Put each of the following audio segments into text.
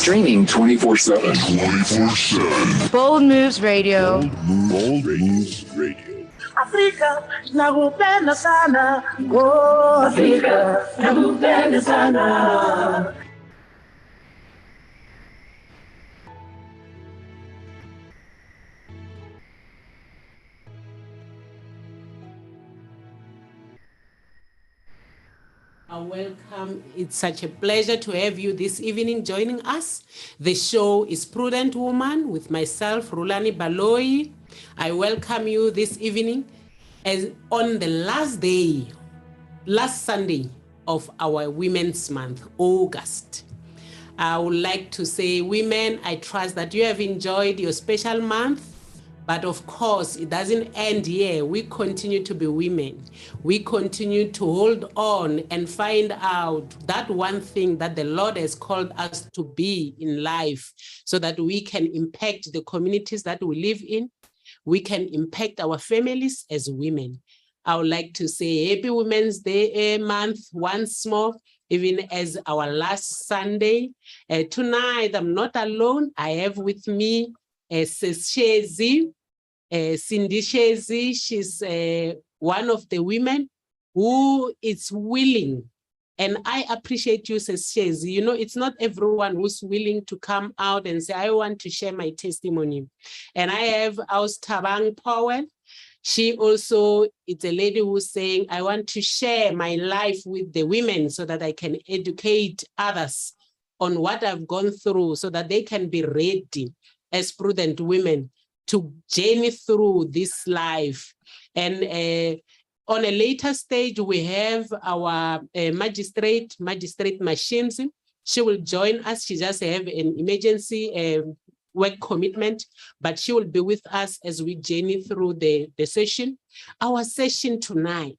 Streaming 24/7. 24/7. Bold Moves Radio. Bold Moves Radio. Afrika nakupenda sana. Oh, Afrika nakupenda sana. Welcome. It's such a pleasure to have you this evening joining us. The show is Prudent Woman with myself, Rhulani Baloyi. I welcome you this evening as on the last Sunday of our Women's Month, August. I would like to say, women, I trust that you have enjoyed your special month. But of course, it doesn't end here. We continue to be women. We continue to hold on and find out that one thing that the Lord has called us to be in life so that we can impact the communities that we live in. We can impact our families as women. I would like to say Happy Women's Day month once more, even as our last Sunday. Tonight, I'm not alone. I have with me Cindy Shezi. She's one of the women who is willing, and I appreciate you, Shezi. You know, it's not everyone who's willing to come out and say, I want to share my testimony. And I have Tabang Powell. She also is a lady who's saying, I want to share my life with the women so that I can educate others on what I've gone through so that they can be ready as prudent women to journey through this life. And on a later stage, we have our magistrate Machines. She will join us. She just have an emergency work commitment, but she will be with us as we journey through the session. Our session tonight,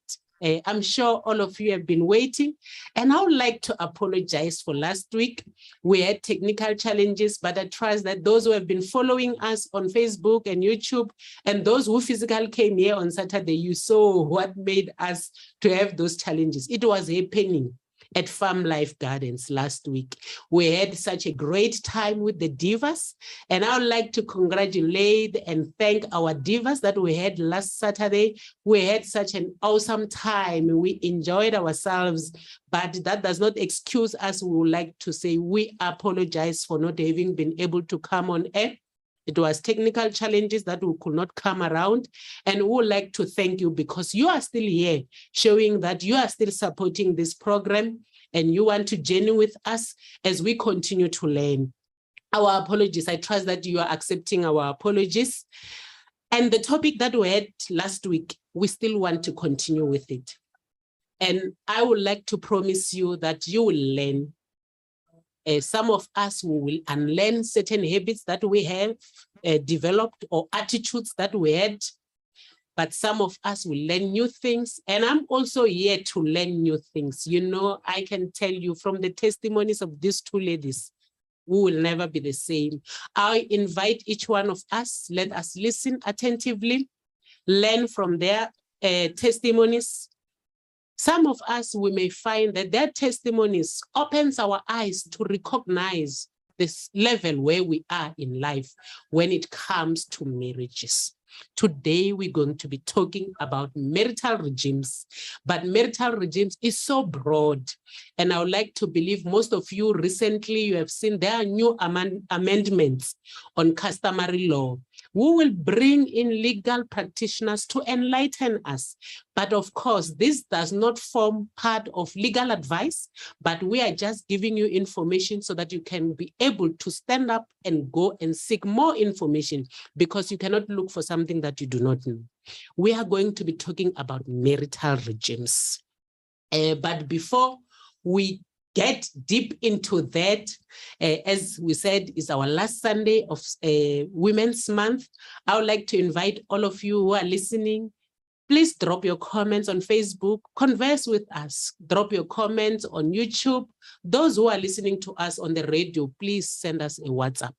I'm sure all of you have been waiting, and I would like to apologize for last week. We had technical challenges, but I trust that those who have been following us on Facebook and YouTube, and those who physically came here on Saturday, you saw what made us to have those challenges. It was happening at Farm Life Gardens last week. We had such a great time with the divas, and I would like to congratulate and thank our divas that we had last Saturday. We had such an awesome time. We enjoyed ourselves, but that does not excuse us. We would like to say we apologize for not having been able to come on air. It was technical challenges that we could not come around, and we would like to thank you because you are still here, showing that you are still supporting this program and you want to journey with us as we continue to learn. Our apologies. I trust that you are accepting our apologies. And the topic that we had last week, we still want to continue with it. And I would like to promise you that you will learn. Some of us will unlearn certain habits that we have developed or attitudes that we had, but some of us will learn new things. And I'm also here to learn new things. You know, I can tell you from the testimonies of these two ladies, we will never be the same. I invite each one of us, let us listen attentively, learn from their testimonies. Some of us, we may find that their testimonies opens our eyes to recognize this level where we are in life when it comes to marriages. Today, we're going to be talking about marital regimes, but marital regimes is so broad. And I would like to believe most of you recently, you have seen there are new amendments on customary law. We will bring in legal practitioners to enlighten us. But of course, this does not form part of legal advice, but we are just giving you information so that you can be able to stand up and go and seek more information, because you cannot look for something that you do not know. We are going to be talking about marital regimes. But before we get deep into that, as we said, is our last Sunday of Women's Month. I would like to invite all of you who are listening, please drop your comments on Facebook, converse with us, drop your comments on YouTube. Those who are listening to us on the radio, please send us a WhatsApp,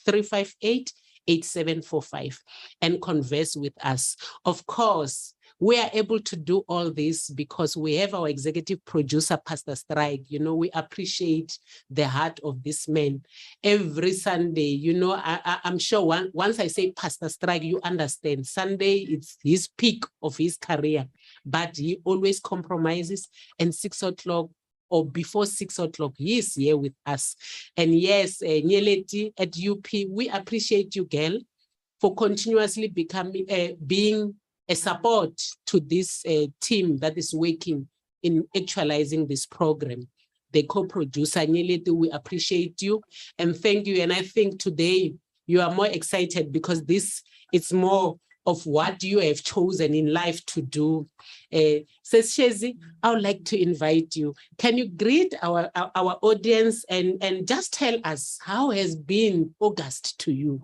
081-358-8745, and converse with us. Of course, we are able to do all this because we have our executive producer, Pastor Strike. You know, we appreciate the heart of this man. Every Sunday, you know, I'm sure once I say Pastor Strike, you understand. Sunday, it's his peak of his career, but he always compromises, and 6 o'clock or before 6 o'clock, he is here with us. And yes, Nyeleti at UP, we appreciate you, girl, for continuously being a support to this team that is working in actualizing this program. The co-producer, Nyeleti, we appreciate you and thank you. And I think today you are more excited because this is more of what you have chosen in life to do. Says Shezi, I would like to invite you. Can you greet our audience and just tell us how has been August to you?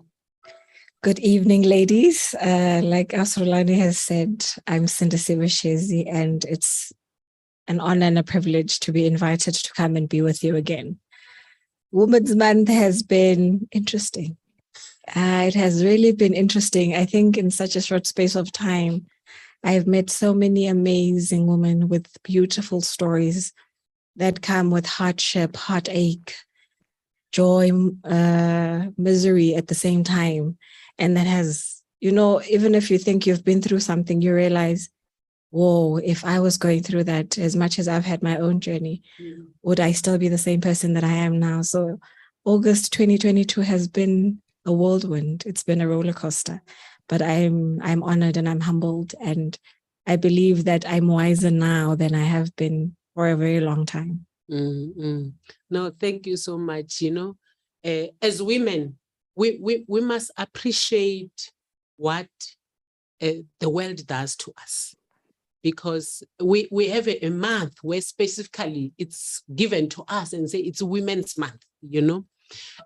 Good evening, ladies. Like Rhulani has said, I'm Sindisiwe Shezi, and it's an honor and a privilege to be invited to come and be with you again. Women's Month has been interesting. It has really been interesting. I think in such a short space of time, I've met so many amazing women with beautiful stories that come with hardship, heartache, joy, misery at the same time. And that has, you know, even if you think you've been through something, you realize, whoa, if I was going through that, as much as I've had my own journey, would I still be the same person that I am now? So August 2022 has been a whirlwind. It's been a roller coaster, but I'm honored and I'm humbled. And I believe that I'm wiser now than I have been for a very long time. No, thank you so much. You know, as women, we must appreciate what the world does to us, because we have a month where specifically it's given to us and say it's Women's Month, you know,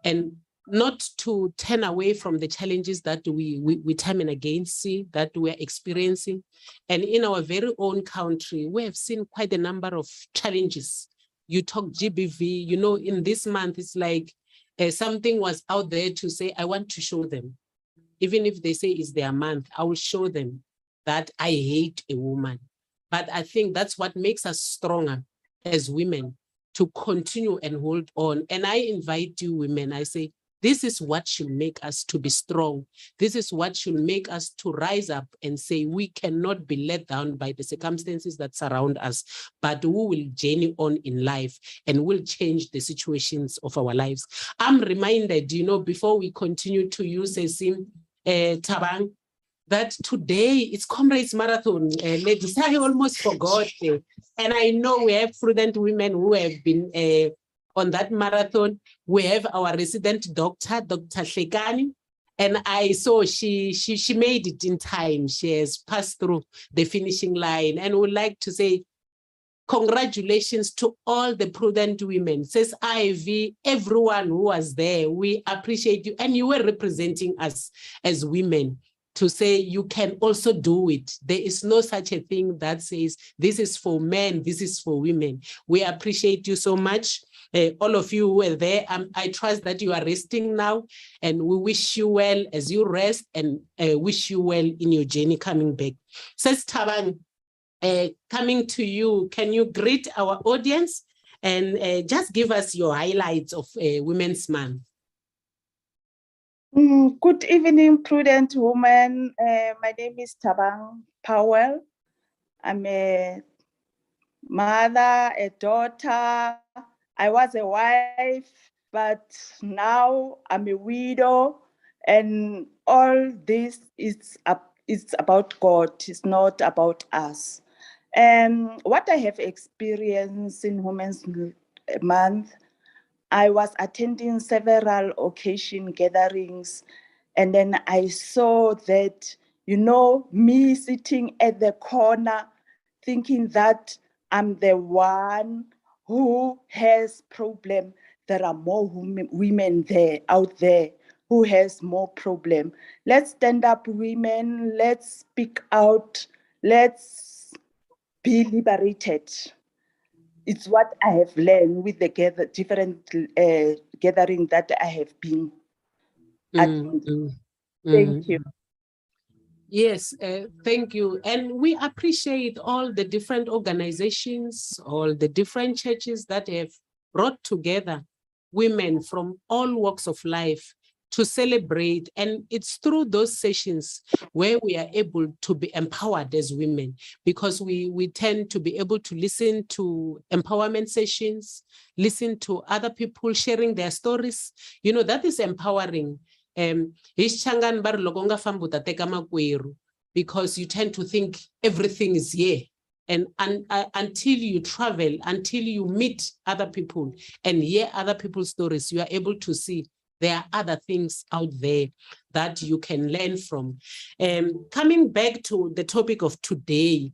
and not to turn away from the challenges that we time and again see that we're experiencing. And in our very own country, we have seen quite a number of challenges. You talk GBV, you know, in this month, it's like something was out there to say, I want to show them. Even if they say it's their month, I will show them that I hate a woman. But I think that's what makes us stronger as women, to continue and hold on. And I invite you women, I say, this is what should make us to be strong. This is what should make us to rise up and say we cannot be let down by the circumstances that surround us, but we will journey on in life and will change the situations of our lives. I'm reminded, you know, before we continue to use Tabang, that today it's Comrades Marathon. Ladies, I almost forgot. And I know we have prudent women who have been on that marathon. We have our resident doctor, Dr. Shekani, and I saw she made it in time. She has passed through the finishing line, and would like to say congratulations to all the prudent women. Says Ivy, everyone who was there, we appreciate you, and you were representing us as women to say you can also do it. There is no such a thing that says this is for men, this is for women. We appreciate you so much. All of you who were there, I trust that you are resting now, and we wish you well as you rest, and wish you well in your journey coming back. Says Tabang, coming to you, can you greet our audience and just give us your highlights of Women's Month? Good evening, Prudent woman. My name is Tabang Powell. I'm a mother, a daughter. I was a wife, but now I'm a widow, and all this is about God. It's not about us. And what I have experienced in Women's Month, I was attending several occasion gatherings, and then I saw that, me sitting at the corner thinking that I'm the one who has problem. There are more women out there who has more problem. Let's stand up, women. Let's speak out. Let's be liberated. It's what I have learned with the different gathering that I have been attending. Thank you. Yes, thank you. And we appreciate all the different organizations, all the different churches that have brought together women from all walks of life to celebrate. And it's through those sessions where we are able to be empowered as women, because we tend to be able to listen to empowerment sessions, listen to other people sharing their stories. That is empowering. Because you tend to think everything is here. And until you travel, until you meet other people and hear other people's stories, you are able to see there are other things out there that you can learn from. Coming back to the topic of today,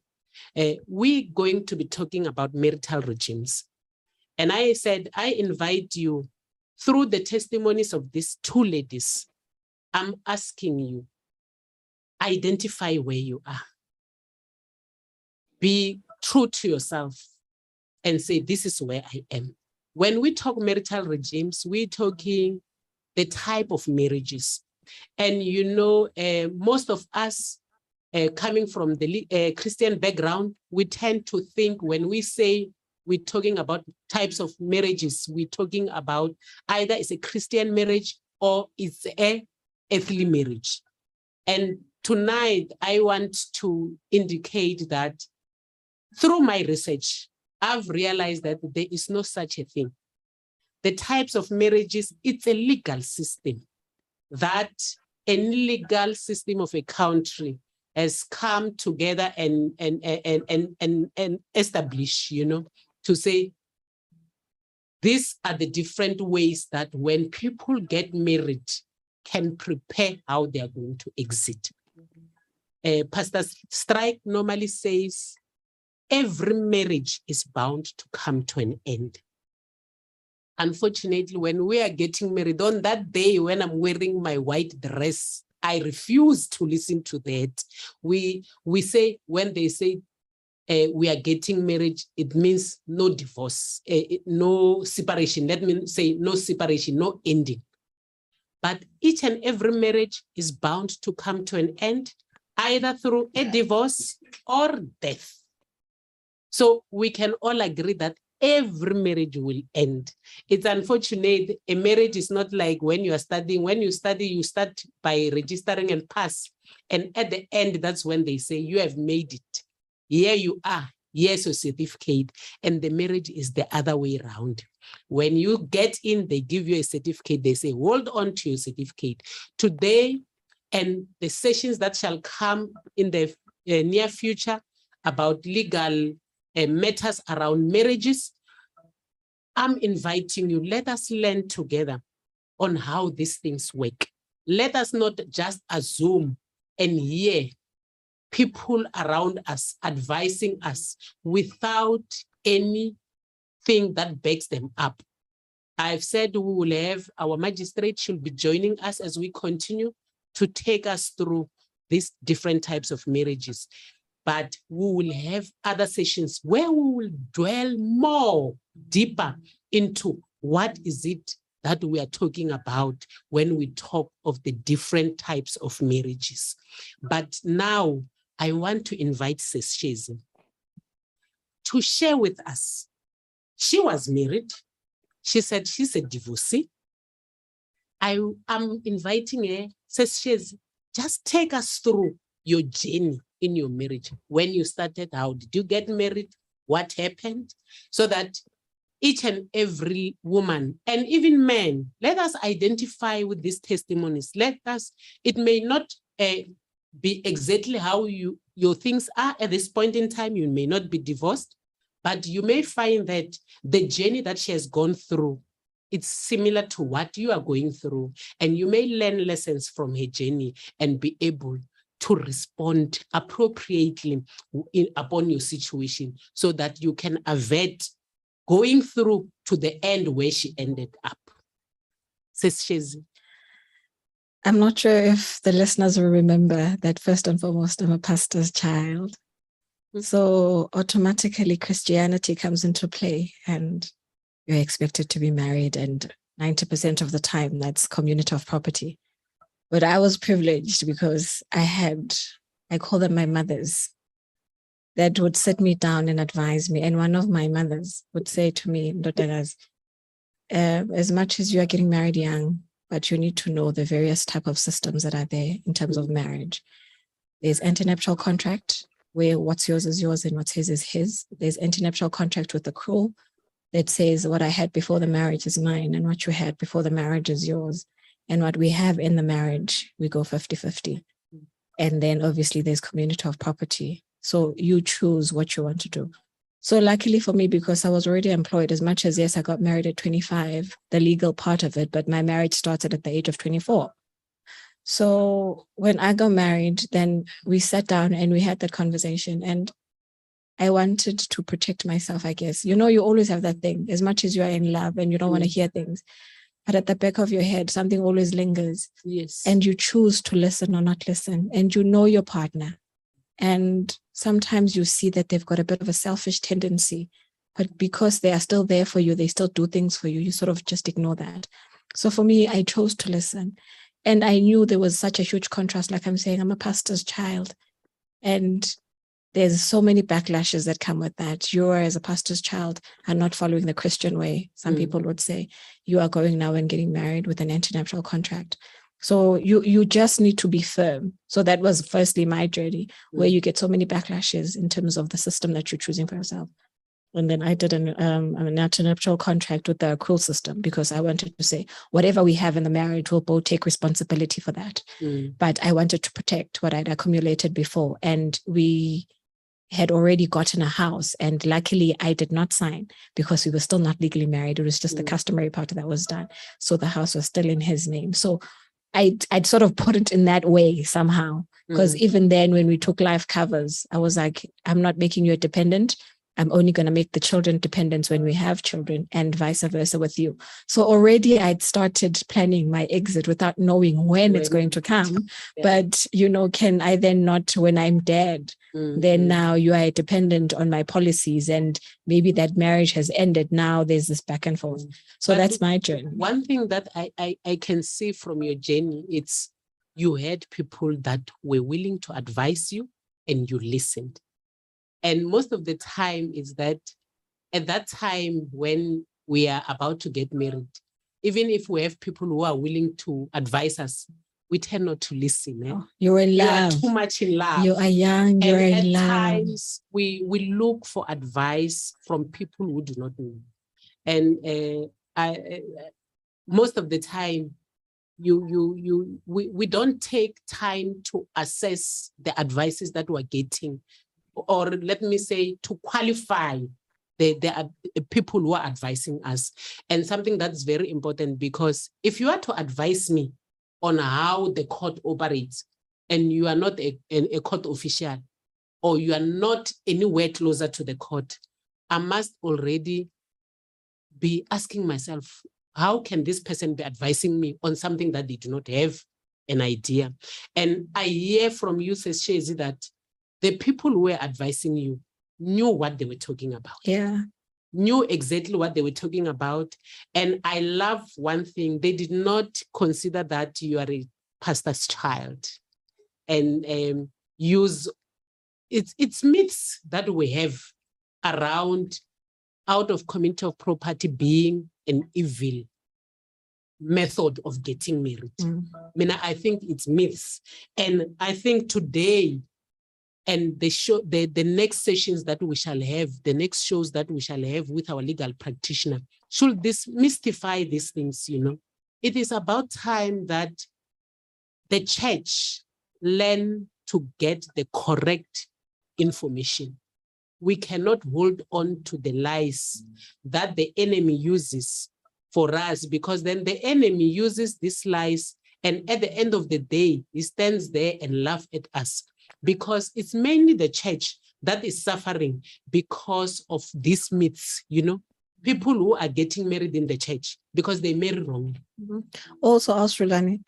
we're going to be talking about marital regimes. And I said, I invite you through the testimonies of these two ladies. I'm asking you, identify where you are. Be true to yourself and say, this is where I am. When we talk marital regimes, we're talking the type of marriages. And most of us coming from the Christian background, we tend to think when we say we're talking about types of marriages, we're talking about either it's a Christian marriage or it's a earthly marriage. And tonight, I want to indicate that through my research, I've realized that there is no such a thing. The types of marriages, it's a legal system that an legal system of a country has come together and establish, to say, these are the different ways that when people get married, can prepare how they are going to exit. Pastor Strike normally says, every marriage is bound to come to an end. Unfortunately, when we are getting married, on that day when I'm wearing my white dress, I refuse to listen to that. We say, when they say we are getting married, it means no divorce, no separation. Let me say no separation, no ending. But each and every marriage is bound to come to an end, either through a divorce or death. So we can all agree that every marriage will end. It's unfortunate. A marriage is not like when you are studying. When you study, you start by registering and pass. And at the end, that's when they say, you have made it. Here you are. Here's your certificate. And the marriage is the other way around. When you get in, they give you a certificate. They say, hold on to your certificate. Today, and the sessions that shall come in the near future about legal matters around marriages, I'm inviting you, let us learn together on how these things work. Let us not just assume and hear people around us advising us without anything that backs them up. I've said we will have our magistrate should be joining us as we continue to take us through these different types of marriages. but we will have other sessions where we will dwell more deeper into what is it that we are talking about when we talk of the different types of marriages. But now I want to invite Seshezi to share with us. She was married. She said she's a divorcee. I am inviting her, Seshezi, just take us through your journey in your marriage. When you started, how did you get married? What happened? So that each and every woman and even men, let us identify with these testimonies. It may not be exactly how your things are at this point in time. You may not be divorced, but you may find that the journey that she has gone through, it's similar to what you are going through. And you may learn lessons from her journey and be able to respond appropriately upon your situation so that you can avert going through to the end where she ended up. Seshezi. I'm not sure if the listeners will remember that first and foremost, I'm a pastor's child. So automatically Christianity comes into play and you're expected to be married, and 90% of the time that's community of property. But I was privileged because I call them my mothers, that would sit me down and advise me. And one of my mothers would say to me, Ndodagas, as much as you are getting married young, but you need to know the various type of systems that are there in terms of marriage. There's antenuptial contract, where what's yours is yours and what's his is his. There's antenuptial contract with the accrual that says what I had before the marriage is mine and what you had before the marriage is yours. And what we have in the marriage, we go 50-50. And then obviously there's community of property. So you choose what you want to do. So luckily for me, because I was already employed, as much as, yes, I got married at 25, the legal part of it, but my marriage started at the age of 24. So when I got married, then we sat down and we had that conversation, and I wanted to protect myself, I guess. You know, you always have that thing, as much as you are in love and you don't want to hear things, but at the back of your head, something always lingers. Yes. And you choose to listen or not listen, and you know your partner. And sometimes you see that they've got a bit of a selfish tendency, but because they are still there for you, they still do things for you, you sort of just ignore that. So for me, I chose to listen. And I knew there was such a huge contrast. Like I'm saying, I'm a pastor's child. And there's so many backlashes that come with that. You are, as a pastor's child, are not following the Christian way. Some people would say you are going now and getting married with an antenuptial contract. So you just need to be firm. So that was firstly my journey, where you get so many backlashes in terms of the system that you're choosing for yourself. And then I did an antenuptial contract with the accrual system, because I wanted to say whatever we have in the marriage, we'll both take responsibility for that. But I wanted to protect what I'd accumulated before. And we had already gotten a house, and luckily I did not sign because we were still not legally married. It was just the customary part that was done. So the house was still in his name. So I'd sort of put it in that way somehow, because even then when we took life covers, I was like, I'm not making you a dependent. I'm only going to make the children dependents when we have children, and vice versa with you. So already I'd started planning my exit without knowing when it's going to come. But, you know, can I then not, when I'm dead, then now you are dependent on my policies, and maybe that marriage has ended. Now there's this back and forth. So but that's my journey. One thing that I can see from your journey, it's you had people that were willing to advise you and you listened. And most of the time is that at that time when we are about to get married, even if we have people who are willing to advise us, we tend not to listen. Oh, you're in love. You are too much in love. You are young. You're in love. At times we look for advice from people who do not know. And most of the time, we don't take time to assess the advices that we're getting, or let me say, to qualify the people who are advising us. And something that's very important, because if you are to advise me on how the court operates, and you are not a court official, or you are not anywhere closer to the court, I must already be asking myself, how can this person be advising me on something that they do not have an idea? And I hear from you, Seshezi, that the people who were advising you knew what they were talking about. Yeah. Knew exactly what they were talking about. And I love one thing, they did not consider that you are a pastor's child and use it's myths that we have around out of community of property being an evil method of getting married. I mean, I think it's myths. And I think today, and the next sessions that we shall have, the next shows that we shall have with our legal practitioner, should mystify these things, you know. It is about time that the church learn to get the correct information. We cannot hold on to the lies that the enemy uses for us, because then the enemy uses these lies, and at the end of the day, he stands there and laughs at us, because it's mainly the church that is suffering because of these myths, you know, people who are getting married in the church because they marry wrongly. Also, Rhulani,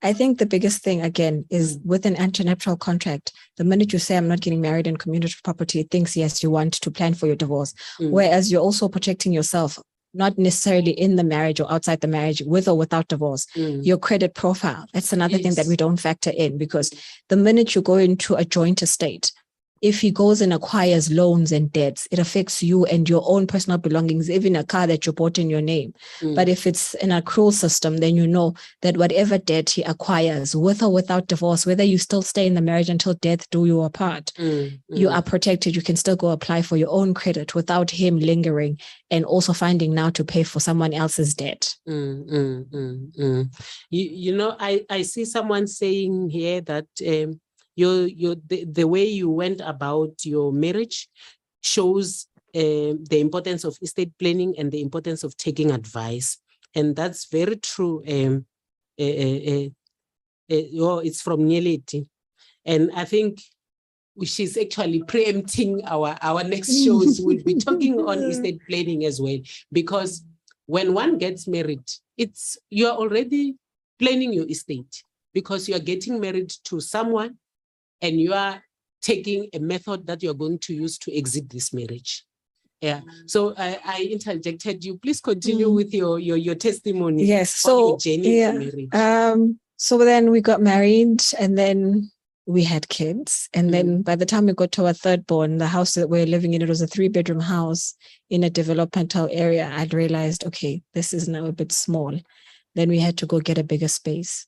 I think the biggest thing, again, is with an antenuptial contract, the minute you say, I'm not getting married in community property, it thinks, yes, you want to plan for your divorce. Whereas you're also protecting yourself, not necessarily in the marriage or outside the marriage, with or without divorce, your credit profile. That's another thing that we don't factor in, because the minute you go into a joint estate, if he goes and acquires loans and debts, it affects you and your own personal belongings, even a car that you bought in your name. But if it's an accrual system, then you know that whatever debt he acquires, with or without divorce, whether you still stay in the marriage until death do you apart, you are protected. You can still go apply for your own credit without him lingering and also finding now to pay for someone else's debt. You know, I see someone saying here that the way you went about your marriage shows the importance of estate planning and the importance of taking advice. And that's very true. It's from Nyeleti. And I think she's actually preempting our next shows. We'll be talking on estate planning as well. Because when one gets married, you're already planning your estate, because you're getting married to someone and you are taking a method that you're going to use to exit this marriage. Yeah. So I interjected you. Please continue with your testimony. Yes. So your journey to marriage. So then we got married, and then we had kids. And then by the time we got to our third born, the house that we're living in, it was a 3-bedroom house in a developmental area. I'd realized, okay, this is now a bit small. Then we had to go get a bigger space.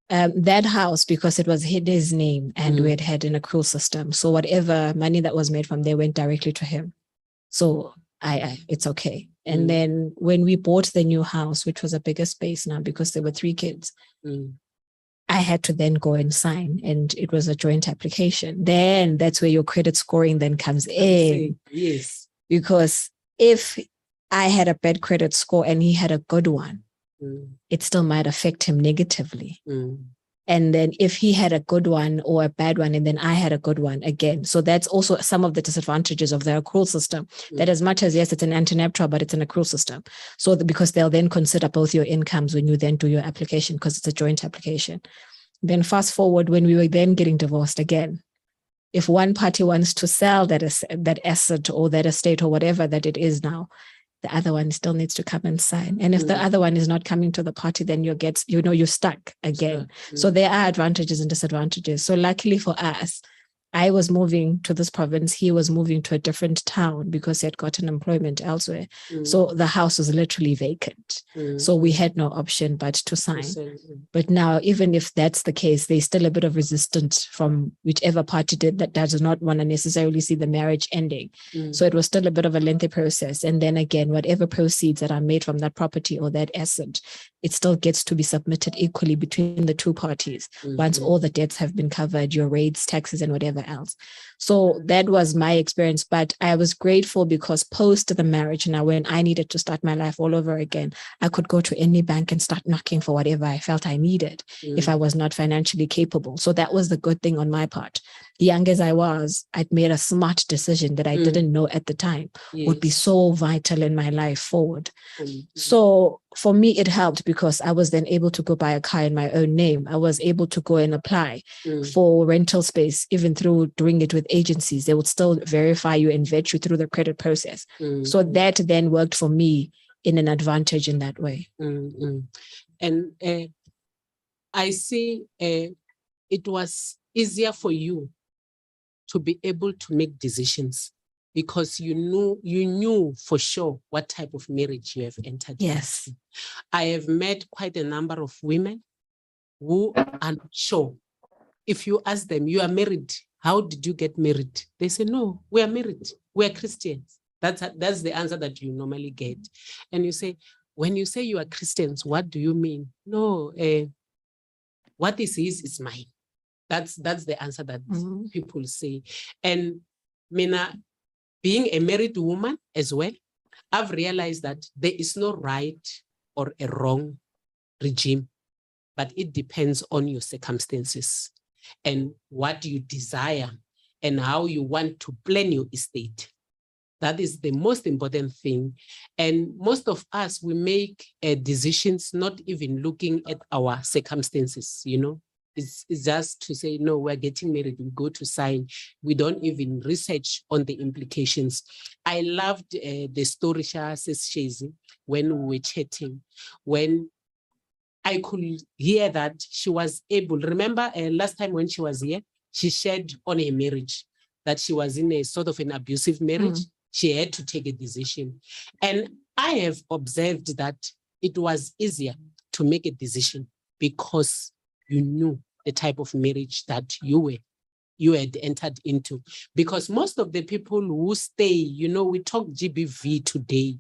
That house, because it was his name and we had an accrual system, so whatever money that was made from there went directly to him. So it's okay. And then when we bought the new house, which was a bigger space now because there were 3 kids, I had to then go and sign, and it was a joint application. Then that's where your credit scoring then comes in. Yes. Because if I had a bad credit score and he had a good one, it still might affect him negatively. And then if he had a good one or a bad one, and then I had a good one again. So that's also some of the disadvantages of the accrual system, that as much as, yes, it's an antenuptial, but it's an accrual system. So because they'll then consider both your incomes when you then do your application, because it's a joint application. Then fast forward, when we were then getting divorced again, if one party wants to sell that asset or that estate or whatever that it is now, the other one still needs to come and sign. And if the other one is not coming to the party, then you're stuck again. So there are advantages and disadvantages. So luckily for us, I was moving to this province. He was moving to a different town because he had gotten employment elsewhere. So the house was literally vacant. So we had no option but to sign. But now, even if that's the case, there's still a bit of resistance from whichever party that does not want to necessarily see the marriage ending. So it was still a bit of a lengthy process. And then again, whatever proceeds that are made from that property or that asset, it still gets to be submitted equally between the 2 parties once all the debts have been covered, your rates, taxes, and whatever else. So that was my experience. But I was grateful because post the marriage, now when I needed to start my life all over again, I could go to any bank and start knocking for whatever I felt I needed if I was not financially capable. So that was the good thing on my part. Young as I was, I'd made a smart decision that I didn't know at the time would be so vital in my life forward. So for me, it helped because I was then able to go buy a car in my own name. I was able to go and apply for rental space, even through doing it with agencies. They would still verify you and vet you through the credit process. So that then worked for me in an advantage in that way. And I see it was easier for you to be able to make decisions because you knew for sure what type of marriage you have entered. Yes. into. I have met quite a number of women who are not sure. If you ask them, you are married, how did you get married? They say, no, we are married. We are Christians. That's the answer that you normally get. And you say, when you say you are Christians, what do you mean? No, what this is mine. That's the answer that people say. And Mina, being a married woman as well, I've realized that there is no right or a wrong regime, but it depends on your circumstances and what you desire and how you want to plan your estate. That is the most important thing. And most of us, we make decisions not even looking at our circumstances, you know. It's just to say, no, we're getting married, we go to sign. We don't even research on the implications. I loved the story Shah says Shezi when we were chatting, when I could hear that she was able, remember last time when she was here, she shared on a marriage, that she was in a sort of an abusive marriage. She had to take a decision. And I have observed that it was easier to make a decision because you knew the type of marriage that you had entered into. Because most of the people who stay, you know, we talk GBV today,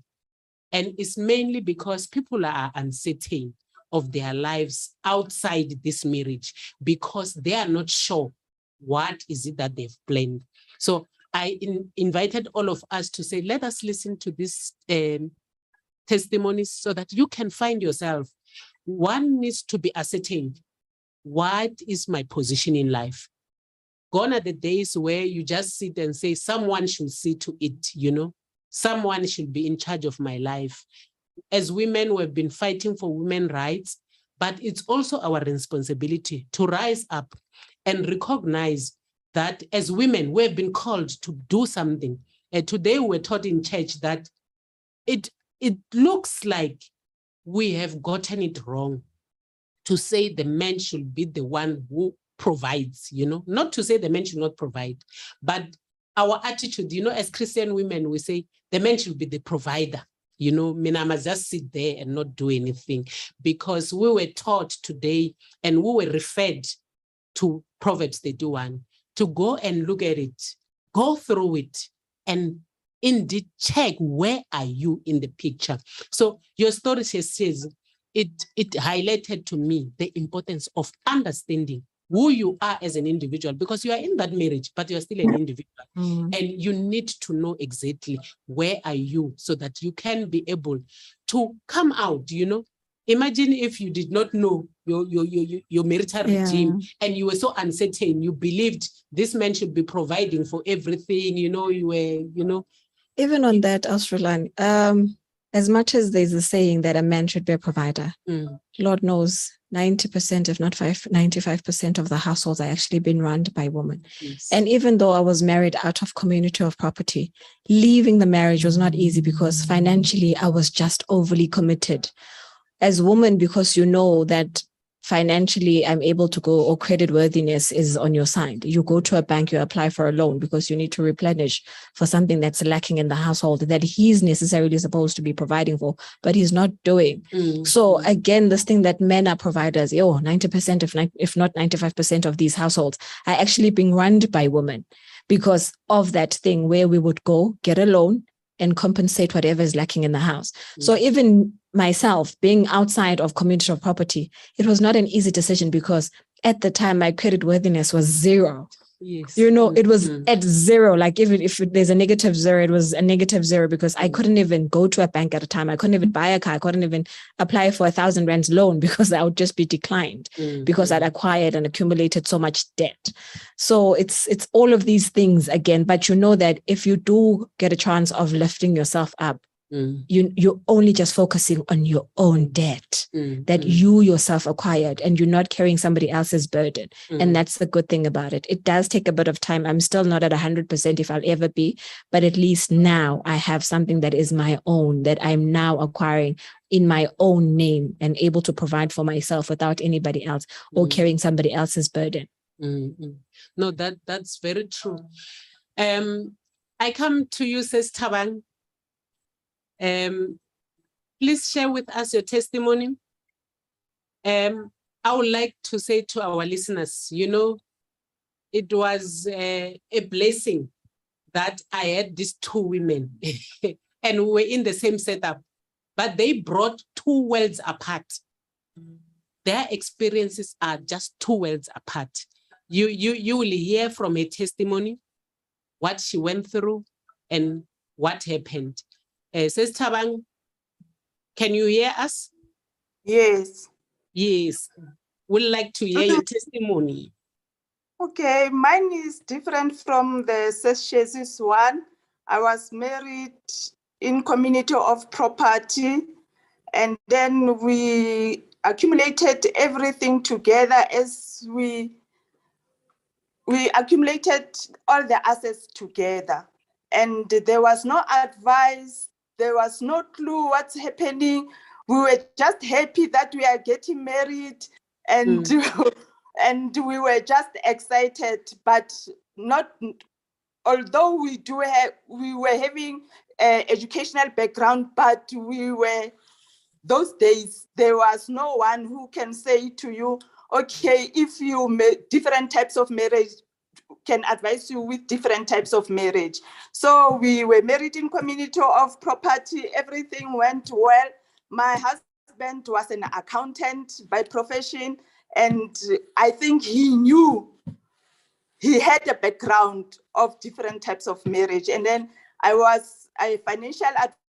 and it's mainly because people are uncertain of their lives outside this marriage because they are not sure what is it that they've planned. So I invited all of us to say, let us listen to these testimonies so that you can find yourself. One needs to be ascertained. What is my position in life? Gone are the days where you just sit and say, someone should see to it, you know, someone should be in charge of my life. As women, we've been fighting for women's rights, but it's also our responsibility to rise up and recognize that as women, we've been called to do something. Today, we're taught in church that it looks like we have gotten it wrong to say the man should be the one who provides, you know, not to say the man should not provide, but our attitude, you know, as Christian women, we say the man should be the provider. You know, Mina must just sit there and not do anything, because we were taught today and we were referred to Proverbs 31 to go and look at it, go through it, and indeed check where are you in the picture. So your story says it highlighted to me the importance of understanding who you are as an individual, because you are in that marriage, but you are still an individual. And you need to know exactly where are you so that you can be able to come out, you know. Imagine if you did not know your marital regime and you were so uncertain, you believed this man should be providing for everything, you know, you were, you know. Even on that, Rhulani, as much as there's a saying that a man should be a provider, Lord knows 90%, if not 95% of the households are actually being run by women. Yes. And even though I was married out of community of property, leaving the marriage was not easy because financially I was just overly committed. As a woman, because you know that financially I'm able to go, or credit worthiness is on your side. You go to a bank, you apply for a loan because you need to replenish for something that's lacking in the household that he's necessarily supposed to be providing for, but he's not doing. So again, this thing that men are providers, 90%, if not 95% of these households are actually being run by women because of that thing where we would go get a loan and compensate whatever is lacking in the house. So even myself being outside of community of property, it was not an easy decision because at the time my credit worthiness was zero. Yes. You know, it was at zero. Like even if there's a negative zero, it was a negative zero because I couldn't even go to a bank at a time. I couldn't even buy a car. I couldn't even apply for 1,000 rands loan because I would just be declined because I'd acquired and accumulated so much debt. So it's all of these things again, but you know that if you do get a chance of lifting yourself up, you're only just focusing on your own debt that you yourself acquired, and you're not carrying somebody else's burden. And that's the good thing about it. It does take a bit of time. I'm still not at 100% if I'll ever be, but at least now I have something that is my own, that I'm now acquiring in my own name and able to provide for myself without anybody else or carrying somebody else's burden. No, that's very true. I come to you, says Thabang. Please share with us your testimony. I would like to say to our listeners, you know, it was a blessing that I had these two women and we were in the same setup, but they brought two worlds apart. Their experiences are just two worlds apart. You will hear from a testimony what she went through and what happened. Says Thabang, can you hear us? Yes. Yes. We'd like to hear your testimony. Okay, mine is different from the Seshes one. I was married in community of property, and then we accumulated everything together as we accumulated all the assets together. And there was no advice, there was no clue what's happening. We were just happy that we are getting married, and and we were just excited, but not. Although we were having educational background, but those days there was no one who can say to you, okay, if you make different types of marriage, can advise you with different types of marriage. So we were married in community of property. Everything went well. My husband was an accountant by profession, and I think he knew, he had a background of different types of marriage. And then I was a financial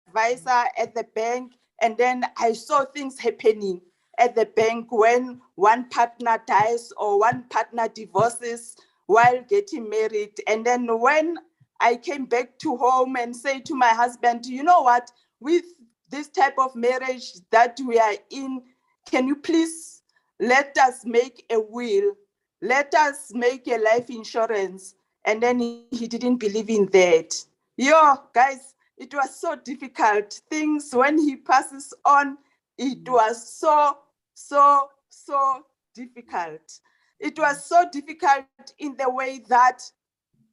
advisor at the bank, and then I saw things happening at the bank when one partner dies or one partner divorces while getting married. And then when I came back to home and say to my husband, you know what, with this type of marriage that we are in, can you please let us make a will? Let us make a life insurance. And then he didn't believe in that. Guys, it was so difficult. Things when he passes on, it was so difficult. It was so difficult in the way that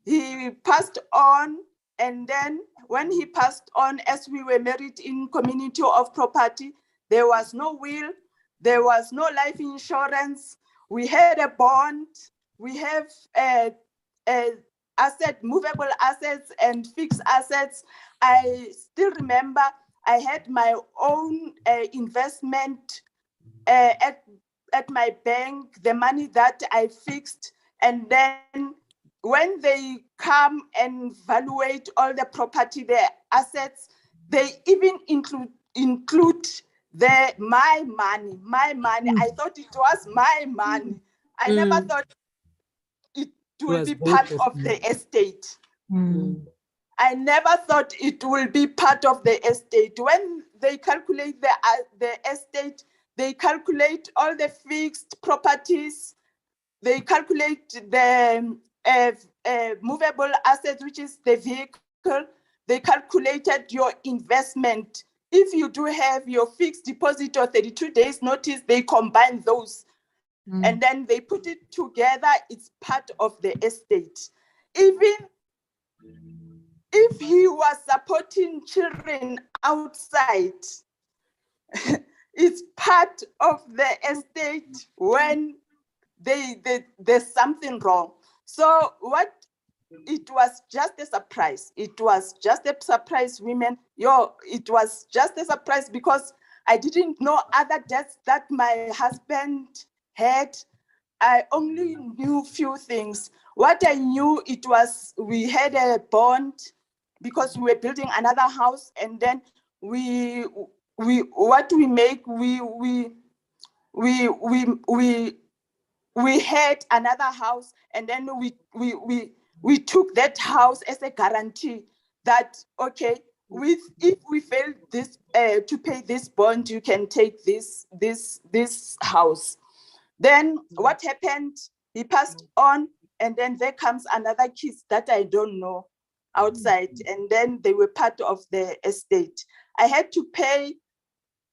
he passed on, and then when he passed on, as we were married in community of property, there was no will, there was no life insurance. We had a bond, we have movable assets and fixed assets. I still remember I had my own investment at my bank, the money that I fixed, and then when they come and evaluate all the property, the assets, they even include my money. I thought it was my money. I never thought it would be part of the estate. I never thought it will be part of the estate. When they calculate the estate, they calculate all the fixed properties, they calculate the movable assets, which is the vehicle. They calculated your investment. If you do have your fixed deposit or 32 days notice, they combine those. And then they put it together. It's part of the estate. Even if he was supporting children outside, it's part of the estate when there's something wrong. So it was just a surprise. It was just a surprise, women. It was just a surprise because I didn't know other debts that my husband had. I only knew few things. What I knew, it was we had a bond because we were building another house, and then we had another house, and then we took that house as a guarantee that, okay, if we fail this to pay this bond, you can take this house. Then what happened? He passed on, and then there comes another kiss that I don't know outside, and then they were part of the estate. I had to pay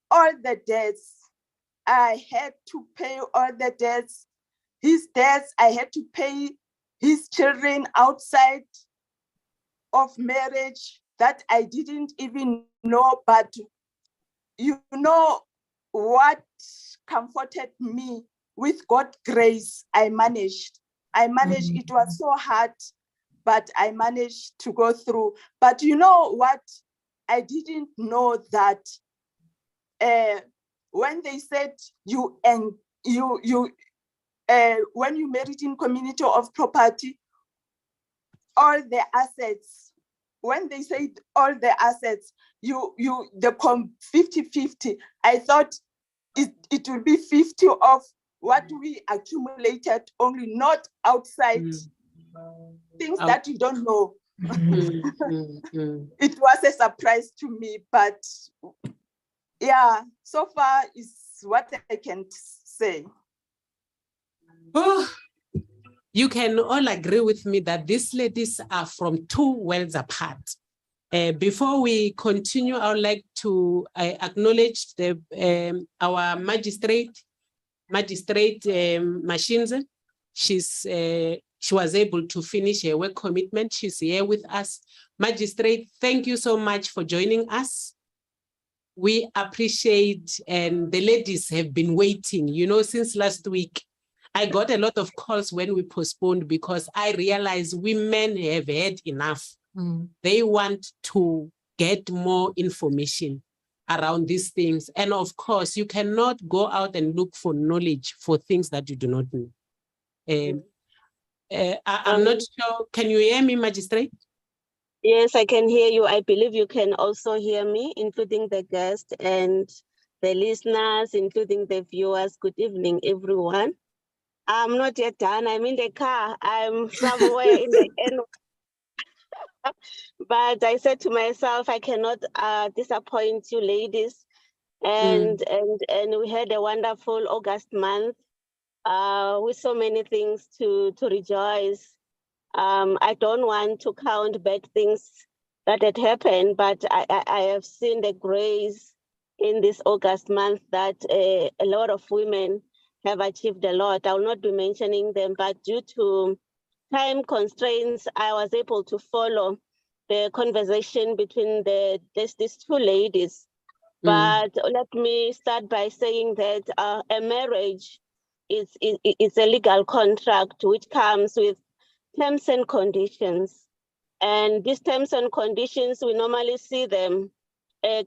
all the debts. I had to pay all the debts. His debts, I had to pay his children outside of marriage that I didn't even know. But you know what comforted me? With God's grace, I managed. It was so hard, but I managed to go through. But you know what? I didn't know that when they said when you married in community of property, all the assets, when they said all the assets, the 50-50, I thought it will be 50 of what we accumulated, only not outside things that you don't know. It was a surprise to me, but yeah, so far is what I can say. Oh, you can all agree with me that these ladies are from two worlds apart. Before we continue, I would like to acknowledge our magistrate Machines. She was able to finish her work commitment. She's here with us. Magistrate, thank you so much for joining us. We appreciate, and the ladies have been waiting, since last week. I got a lot of calls when we postponed because I realized women have had enough. They want to get more information around these things. And of course, you cannot go out and look for knowledge for things that you do not know. I'm not sure. Can you hear me, Magistrate? Yes, I can hear you. I believe you can also hear me, including the guests and the listeners, including the viewers. Good evening, everyone. I'm not yet done. I'm in the car. I'm somewhere in the end. But I said to myself, I cannot disappoint you ladies. And we had a wonderful August month with so many things to rejoice. I don't want to count bad things that had happened, but I have seen the grace in this August month that a lot of women have achieved a lot. I will not be mentioning them, but due to time constraints, I was able to follow the conversation between these two ladies. But let me start by saying that a marriage is a legal contract which comes with terms and conditions. And these terms and conditions, we normally see them